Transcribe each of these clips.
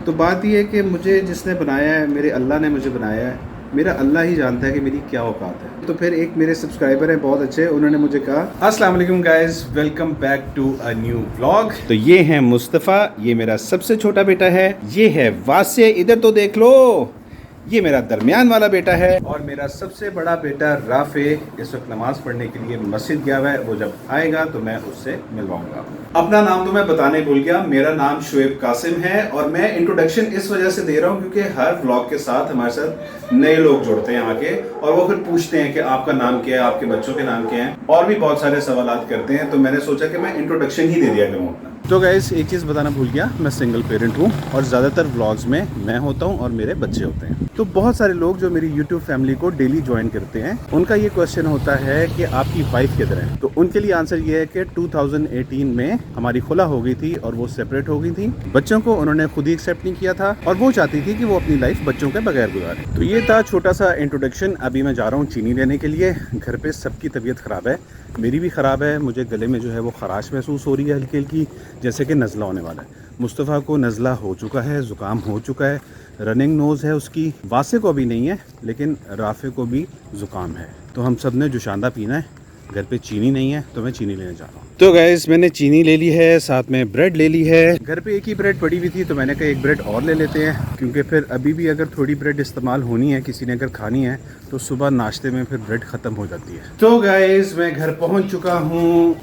तो बात ये है कि मुझे जिसने बनाया है, मेरे अल्लाह ने मुझे बनाया है, मेरा अल्लाह ही जानता है कि मेरी क्या औकात है। तो फिर एक मेरे सब्सक्राइबर हैं बहुत अच्छे, उन्होंने मुझे कहा अस्सलाम वालेकुम guys, welcome back to a new vlog. तो ये है मुस्तफ़ा, ये मेरा सबसे छोटा बेटा है, ये है वासे, इधर तो देख लो, ये मेरा दरमियान वाला बेटा है, और मेरा सबसे बड़ा बेटा राफे इस वक्त नमाज पढ़ने के लिए मस्जिद गया हुआ है। वो जब आएगा तो मैं उससे मिलवाऊंगा। अपना नाम तो मैं बताने भूल गया, मेरा नाम शुएब कासिम है, और मैं इंट्रोडक्शन इस वजह से दे रहा हूँ क्योंकि हर व्लॉग के साथ हमारे साथ नए लोग जुड़ते हैं आके, और वो फिर पूछते हैं कि आपका नाम क्या है, आपके बच्चों के नाम क्या हैं, और भी बहुत सारे सवालात करते हैं। तो मैंने सोचा कि मैं इंट्रोडक्शन ही दे दिया करूँ अपना। तो गाइस एक चीज़ बताना भूल गया, मैं सिंगल पेरेंट हूँ और ज़्यादातर व्लॉग्स में मैं होता हूँ और मेरे बच्चे होते हैं। तो बहुत सारे लोग जो मेरी YouTube फैमिली को डेली ज्वाइन करते हैं, उनका ये क्वेश्चन होता है कि आपकी वाइफ किधर है। तो उनके लिए आंसर ये है कि 2018 में हमारी खुला हो गई थी और वो सेपरेट हो गई थी। बच्चों को उन्होंने खुद ही एक्सेप्ट नहीं किया था और वो चाहती थी कि वो अपनी लाइफ बच्चों के बगैर गुजारे। तो ये था छोटा सा इंट्रोडक्शन। अभी मैं जा रहा हूँ चीनी लेने के लिए। घर पे सबकी तबीयत ख़राब है, मेरी भी ख़राब है। मुझे गले में जो है वो खराश महसूस हो रही है हल्की हल्की, जैसे कि नज़ला होने वाला है। मुस्तफ़ा को नज़ला हो चुका है, ज़ुकाम हो चुका है, रनिंग नोज़ है उसकी। वासे को अभी नहीं है, लेकिन राफे को भी ज़ुकाम है। तो हम सब ने जुशांदा पीना है। घर पे चीनी नहीं है तो मैं चीनी लेने जा रहा हूँ। तो गाइस मैंने चीनी ले ली है, साथ में ब्रेड ले ली है। घर पे एक ही ब्रेड पड़ी हुई थी तो मैंने कहा एक ब्रेड और ले लेते हैं, क्योंकि फिर अभी भी अगर थोड़ी ब्रेड इस्तेमाल होनी है, किसी ने अगर खानी है, तो सुबह नाश्ते में फिर ब्रेड ख़त्म हो जाती है। तो गाइस मैं घर पहुँच चुका हूँ।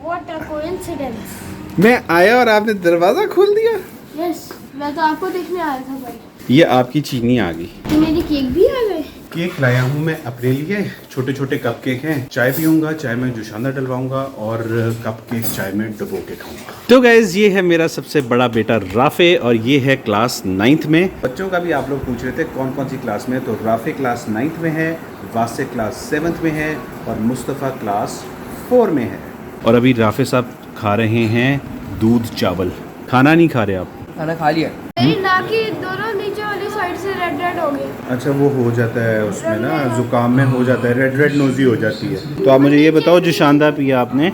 What a coincidence! मैं आया और आपने दरवाज़ा खोल दिया। Yes, मैं तो आपको देखने आया था भाई। ये आपकी चीनी आ गई। तो मेरी केक भी आ गए। केक लाया हूँ मैं अपने लिए, छोटे छोटे कप केक हैं। चाय पीऊँगा, चाय में जुशांदा डलवाऊँगा और कप केक चाय में डुबो के खाऊँगा। तो गाइज ये है मेरा सबसे बड़ा बेटा राफे, और ये है क्लास 9th में। बच्चों का भी आप लोग पूछ रहे थे कौन कौन सी क्लास में, तो राफे क्लास 9th में है, वासे क्लास 7th में है, और मुस्तफ़ा क्लास 4 में है। और अभी राफे साहब खा रहे हैं दूध चावल। खाना नहीं खा रहे आप? खाना खा लिया। मेरी नाक की दोनों नीचे वाली साइड से रेड रेड हो गए। अच्छा वो हो जाता है उसमें ना, जुकाम में हो जाता है, रेड रेड नोजी हो जाती है। तो आप मुझे ये बताओ, जो शानदार पिया आपने,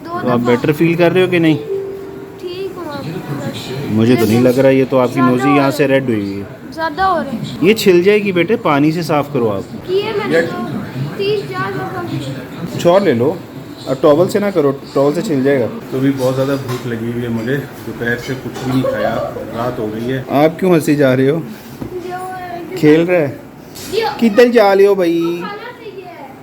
तो आप बेटर फील कर रहे हो कि नहीं? ठीक हूँ। मुझे तो नहीं लग रहा, ये तो आपकी नोजी यहाँ से रेड हुई है। ज्यादा हो रहे हैं। ये छिल जाएगी बेटे, पानी से साफ करो आप। किए मैंने तो 30-40 दफा। कुछ और ले लो, और टॉवल से ना करो, टॉवल से छिल जाएगा। तो भी बहुत ज़्यादा भूख लगी हुई है मुझे, दोपहर से कुछ भी नहीं खाया, रात हो गई है। आप क्यों हंसी जा रहे हो? खेल रहे हैं? किधर जा रहे हो भाई?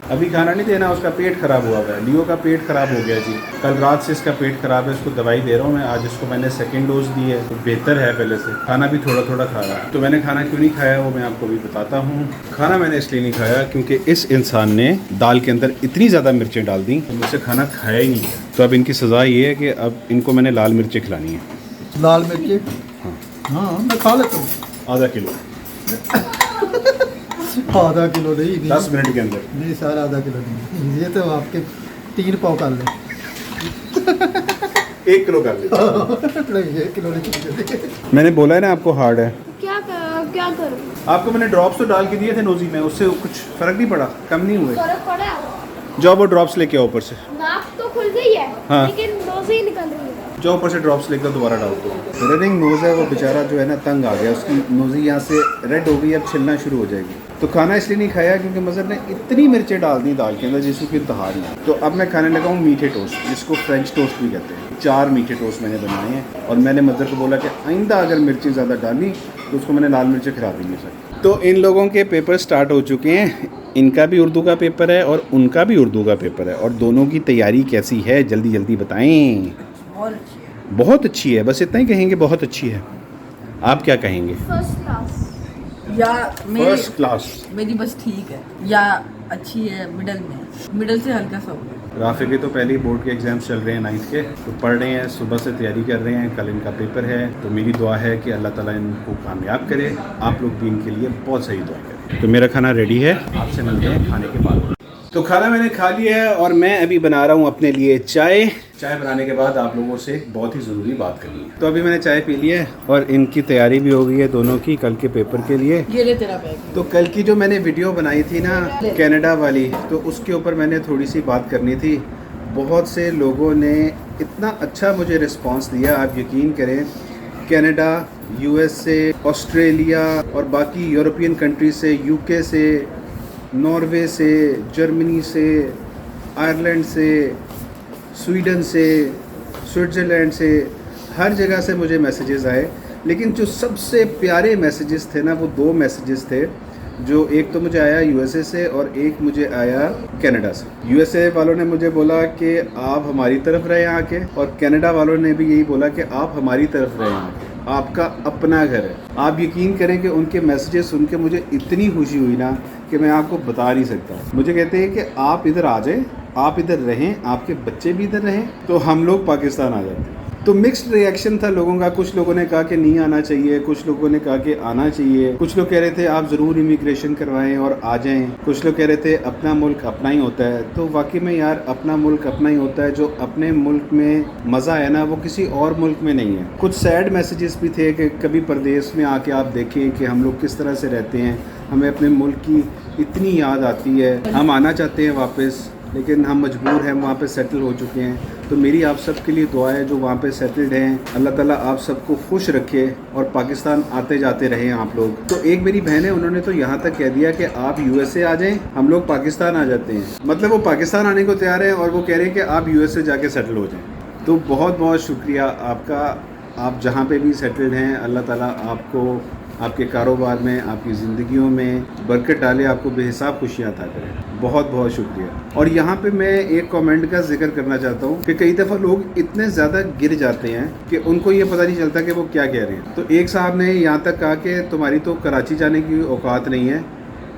अभी खाना नहीं देना, उसका पेट खराब हुआ है। लियो का पेट खराब हो गया जी, कल रात से इसका पेट खराब है, इसको दवाई दे रहा हूँ मैं। आज इसको मैंने सेकंड डोज दी है, तो बेहतर है पहले से। खाना भी थोड़ा थोड़ा खा रहा है। तो मैंने खाना क्यों नहीं खाया वो मैं आपको भी बताता हूँ। खाना मैंने इसलिए नहीं खाया क्योंकि इस इंसान ने दाल के अंदर इतनी ज़्यादा मिर्चें डाल दी, तो मुझसे खाना खाया ही नहीं। तो अब इनकी सज़ा ये है कि अब इनको मैंने लाल मिर्चें खिलानी है। लाल मिर्ची? हाँ मैं खा लेता हूँ। आधा किलो। आधा किलो नहीं, 10 मिनट के अंदर। नहीं सर, आधा किलो नहीं, ये तो आपके 3 पाव कर लें। 1 किलो कर ले। नहीं 1 किलो नहीं। मैंने बोला है ना आपको हार्ड है। क्या करूँ? आपको मैंने ड्रॉप्स तो डाल के दिए थे नोजी में, उससे कुछ फर्क नहीं पड़ा, कम नहीं हुए। फर्क पड़ा? जाओ वो ड्रॉप्स लेके आओ ऊपर से। नाक तो खुल गई है, हाँ। लेकिन नोज ही निकल रही है। जो ऊपर से ड्रॉप्स लेकर दोबारा डाल दो। रनिंग नोज है वो बेचारा जो है ना, तंग आ गया, उसकी नोजी यहाँ से रेड हो गई, अब छिलना शुरू हो जाएगी। तो खाना इसलिए नहीं खाया क्योंकि मज़र ने इतनी मिर्चें डाल दी दाल के अंदर जिसको कि इंतहा नहीं। तो अब मैं खाने लगा हूँ मीठे टोस्ट, जिसको फ्रेंच टोस्ट भी कहते हैं। 4 मीठे टोस्ट मैंने बनाए हैं, और मैंने मदर को बोला कि आइंदा अगर मिर्ची ज़्यादा डाली तो उसको मैंने लाल मिर्चें खिला देंगे सर। तो इन लोगों के पेपर स्टार्ट हो चुके हैं, इनका भी उर्दू का पेपर है और उनका भी उर्दू का पेपर है, और दोनों की तैयारी कैसी है जल्दी जल्दी बताएं। बहुत अच्छी है, बस इतना ही कहेंगे, बहुत अच्छी है। आप क्या कहेंगे? फर्स्ट क्लास या फर्स्ट क्लास। मेरी बस ठीक है, या अच्छी है, मिडल में, मिडल से हल्का सा हो। राफे के तो पहले ही बोर्ड के एग्जाम्स चल रहे हैं 9th के, तो पढ़ रहे हैं, सुबह से तैयारी कर रहे हैं। कल इनका पेपर है, तो मेरी दुआ है कि अल्लाह ताला इनको कामयाब करे। आप लोग भी इनके लिए बहुत सही दुआ करें। तो मेरा खाना रेडी है, आपसे मिलते हैं खाने के बाद। तो खाना मैंने खा लिया है और मैं अभी बना रहा हूँ अपने लिए चाय। चाय बनाने के बाद आप लोगों से एक बहुत ही ज़रूरी बात करनी है। तो अभी मैंने चाय पी ली है और इनकी तैयारी भी हो गई है दोनों की कल के पेपर के लिए। ये ले तेरा बैग। तो कल की जो मैंने वीडियो बनाई थी ना कनाडा वाली, तो उसके ऊपर मैंने थोड़ी सी बात करनी थी। बहुत से लोगों ने इतना अच्छा मुझे रिस्पांस दिया, आप यकीन करें कनाडा, यूएसए, ऑस्ट्रेलिया और बाकी यूरोपियन कंट्री से, यूके से, नॉर्वे से, जर्मनी से, आयरलैंड से, स्वीडन से, स्विट्ज़रलैंड से, हर जगह से मुझे मैसेजेस आए। लेकिन जो सबसे प्यारे मैसेजेस थे ना, वो 2 मैसेजेस थे। जो एक तो मुझे आया यूएसए से और एक मुझे आया कनाडा से। यूएसए वालों ने मुझे बोला कि आप हमारी तरफ रहे आके, और कनाडा वालों ने भी यही बोला कि आप हमारी तरफ रहे आके, आपका अपना घर है। आप यकीन करें कि उनके मैसेजेस सुन के मुझे इतनी खुशी हुई ना कि मैं आपको बता नहीं सकता। मुझे कहते हैं कि आप इधर आ जाएं, आप इधर रहें, आपके बच्चे भी इधर रहें, तो हम लोग पाकिस्तान आ जाते हैं। तो मिक्स्ड रिएक्शन था लोगों का। कुछ लोगों ने कहा कि नहीं आना चाहिए, कुछ लोगों ने कहा कि आना चाहिए, कुछ लोग कह रहे थे आप ज़रूर इमिग्रेशन करवाएं और आ जाएं, कुछ लोग कह रहे थे अपना मुल्क अपना ही होता है। तो वाकई में यार, अपना मुल्क अपना ही होता है। जो अपने मुल्क में मज़ा है ना, वो किसी और मुल्क में नहीं है। कुछ सैड मैसेजेस भी थे कि कभी परदेश में आके आप देखें कि हम लोग किस तरह से रहते हैं, हमें अपने मुल्क की इतनी याद आती है, हम आना चाहते हैं वापस, लेकिन हम मजबूर हैं, वहाँ पे सेटल हो चुके हैं। तो मेरी आप सब के लिए दुआ है जो वहाँ पे सेटल्ड हैं, अल्लाह ताला आप सबको खुश रखे और पाकिस्तान आते जाते रहें आप लोग। तो एक मेरी बहन है, उन्होंने तो यहाँ तक कह दिया कि आप यूएसए आ जाएं, हम लोग पाकिस्तान आ जाते हैं। मतलब वो पाकिस्तान आने को तैयार है और वो कह रहे हैं कि आप यूएसए जाके सेटल हो जाएँ। तो बहुत बहुत शुक्रिया आपका। आप जहाँ पे भी सेटल्ड हैं, अल्लाह ताला आपको आपके कारोबार में, आपकी ज़िंदगियों में बरकत डाले, आपको बेहिसाब खुशियाँ अता करें। बहुत बहुत शुक्रिया। और यहाँ पे मैं एक कमेंट का जिक्र करना चाहता हूँ कि कई दफ़ा लोग इतने ज़्यादा गिर जाते हैं कि उनको ये पता नहीं चलता कि वो क्या कह रहे हैं। तो एक साहब ने यहाँ तक कहा कि तुम्हारी तो कराची जाने की औकात नहीं है,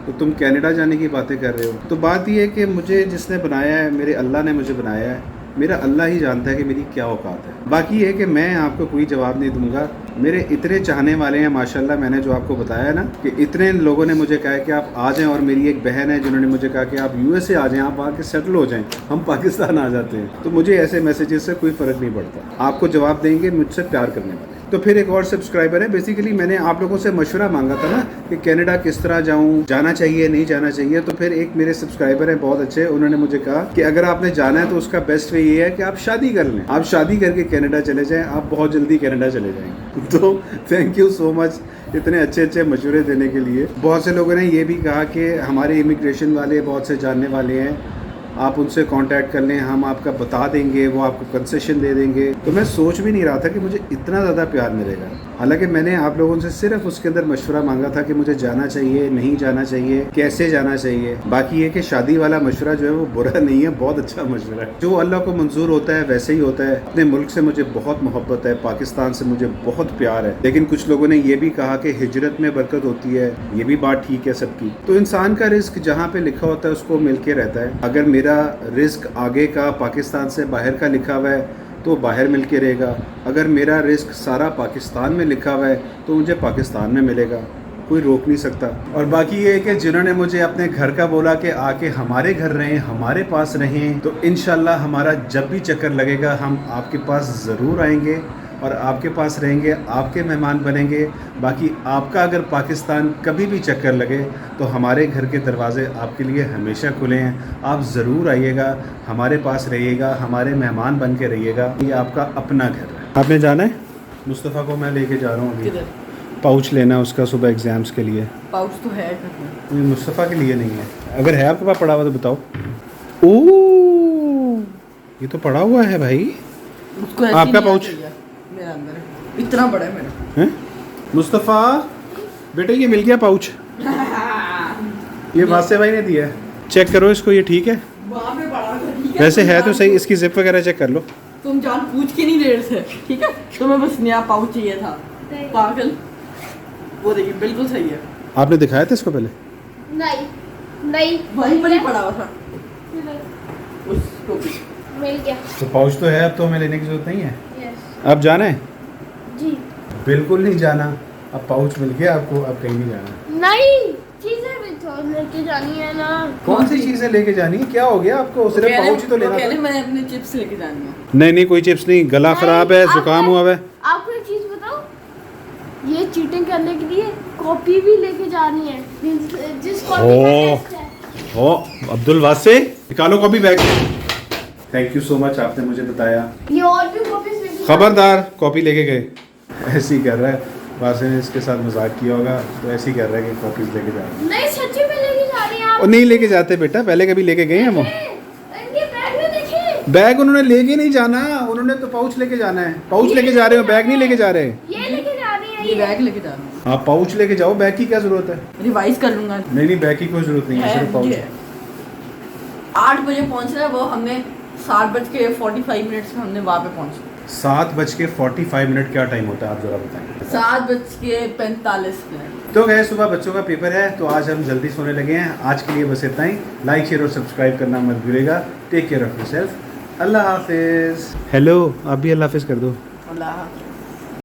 तो तुम कनाडा जाने की बातें कर रहे हो। तो बात यह है कि मुझे जिसने बनाया है, मेरे अल्लाह ने मुझे बनाया है, मेरा अल्लाह ही जानता है कि मेरी क्या औकात है। बाकी ये है कि मैं आपको कोई जवाब नहीं दूंगा। मेरे इतने चाहने वाले हैं माशाल्लाह। मैंने जो आपको बताया ना कि इतने लोगों ने मुझे कहा कि आप आ जाएं, और मेरी एक बहन है जिन्होंने मुझे कहा कि आप यूएसए आ जाएं, आप आके सेटल हो जाएं, हम पाकिस्तान आ जाते हैं। तो मुझे ऐसे मैसेजेस से कोई फ़र्क नहीं पड़ता। आपको जवाब देंगे मुझसे प्यार करने वाले। तो फिर एक और सब्सक्राइबर है। बेसिकली मैंने आप लोगों से मशवरा मांगा था ना कि कनाडा किस तरह जाऊं, जाना चाहिए नहीं जाना चाहिए। तो फिर एक मेरे सब्सक्राइबर हैं बहुत अच्छे, उन्होंने मुझे कहा कि अगर आपने जाना है तो उसका बेस्ट वे ये है कि आप शादी कर लें, आप शादी करके कनाडा चले जाएं, आप बहुत जल्दी कनाडा चले जाएंगे। तो थैंक यू सो मच इतने अच्छे अच्छे मशवरे देने के लिए। बहुत से लोगों ने ये भी कहा कि हमारे इमिग्रेशन वाले बहुत से जानने वाले हैं, आप उनसे कांटेक्ट कर लें, हम आपका बता देंगे, वो आपको कंसेशन दे देंगे। तो मैं सोच भी नहीं रहा था कि मुझे इतना ज़्यादा प्यार मिलेगा। हालांकि मैंने आप लोगों से सिर्फ उसके अंदर मशवरा मांगा था कि मुझे जाना चाहिए नहीं जाना चाहिए, कैसे जाना चाहिए। बाकी ये कि शादी वाला मशवरा जो है वो बुरा नहीं है, बहुत अच्छा मशवरा है। जो अल्लाह को मंजूर होता है वैसे ही होता है। अपने मुल्क से मुझे बहुत मोहब्बत है, पाकिस्तान से मुझे बहुत प्यार है। लेकिन कुछ लोगों ने ये भी कहा कि हिजरत में बरकत होती है, ये भी बात ठीक है सबकी। तो इंसान का रिस्क जहाँ पे लिखा होता है उसको मिल के रहता है। अगर मेरा रिस्क आगे का पाकिस्तान से बाहर का लिखा हुआ है तो बाहर मिल के रहेगा। अगर मेरा रिस्क सारा पाकिस्तान में लिखा हुआ है तो मुझे पाकिस्तान में मिलेगा, कोई रोक नहीं सकता। और बाकी ये है कि जिन्होंने मुझे अपने घर का बोला कि आके हमारे घर रहें, हमारे पास रहें, तो इंशाल्लाह हमारा जब भी चक्कर लगेगा हम आपके पास ज़रूर आएंगे और आपके पास रहेंगे, आपके मेहमान बनेंगे। बाकी आपका अगर पाकिस्तान कभी भी चक्कर लगे तो हमारे घर के दरवाज़े आपके लिए हमेशा खुले हैं। आप ज़रूर आइएगा, हमारे पास रहिएगा, हमारे मेहमान बन के रहिएगा। ये आपका अपना घर है। आपने जाना है? मुस्तफ़ा को मैं लेके जा रहा हूँ अभी, पाउच लेना है उसका सुबह एग्ज़ाम्स के लिए। पाउच तो है घर में। मुस्तफ़ा के लिए नहीं है। अगर है आपके पास पड़ा हुआ तो बताओ। ओह, ये तो पड़ा हुआ है भाई। उसको ऐसे आपका नहीं पाउच? आना चाहिए। मेरा अंदर है, इतना बड़ा है मेरा। हैं? मुस्तफ़ा बेटे ये मिल गया पाउच, ये वासे भाई ने दिया है। चेक करो इसको, ये ठीक है? वहाँ पे पड़ा था, ठीक है? वैसे है तो सही, इसकी जिप वगैरह चेक कर लो। तुम जान पूछ के नहीं दे रहे थे, ठीक है? तुम्हें बस नया पाउच चाहिए था, पागल। वो देखिए बिल्कुल सही है। आपने दिखाया था इसको पहले? नहीं नहीं वहीं पर ही पड़ा हुआ था नहीं, उसको भी। मिल गया। तो पाउच तो है, अब तो हमें लेने की जरूरत नहीं है। यस अब जाना है? जी बिल्कुल नहीं जाना, अब पाउच मिल गया आपको, अब कहीं नहीं जाना। नहीं, चीजें भी तो लेके जानी है ना। कौन सी चीज़ें लेके जानी है? क्या हो गया आपको? सिर्फ पाउच ही तो लेना था। मैंने अपने चिप्स लेके जानी है। नहीं नहीं, कोई चिप्स नहीं, गला खराब है, जुकाम हुआ है। आपको एक चीज बताओ, ये चीटिंग करने के लिए कॉपी भी लेके जानी है। जिस कॉपी का टेस्ट है। ओ अब्दुल वासे, निकालो copy bag. Thank you so much, आपने मुझे बताया। ये और भी कॉपीज लेके खबरदार, कॉपी लेके गए। ऐसे ही कर रहा है, वासिन ने इसके साथ मजाक किया होगा तो ऐसे ही कर रहा है कि कॉपीज लेके जा रहे हैं। नहीं सच्ची में लेके जा रही हैं आप। और नहीं लेके जाते बेटा, पहले कभी लेके गए हैं हम? इनके बैग में देखिए। बैग उन्होंने लेके नहीं जाना, उन्होंने तो पाउच लेके जाना है। पाउच लेके जा रहे हो, बैग नहीं लेके जा रहे। ये लेके जा रही है ये बैग लेके जा रहा हूँ, हाँ पाउच लेके जाओ, बैग की क्या जरूरत है? रिवाइज कर लूंगा। नहीं नहीं, बैग की कोई जरूरत नहीं है, सिर्फ पाउच। मुझे 8 बजे पहुंचना है, वो हमने 7:45 में हमने वहाँ पे पहुंचा। 7:45 क्या टाइम होता है आप जरा बताएं? 7:45। तो गए सुबह बच्चों का पेपर है तो आज हम जल्दी सोने लगे हैं। आज के लिए बस इतना ही। लाइक शेयर और सब्सक्राइब करना मत भूलिएगा। Take care of yourself. अल्लाह हाफिज। हेलो, आप भी अल्लाह हाफिज कर दो। अल्लाह हाफ़िज़।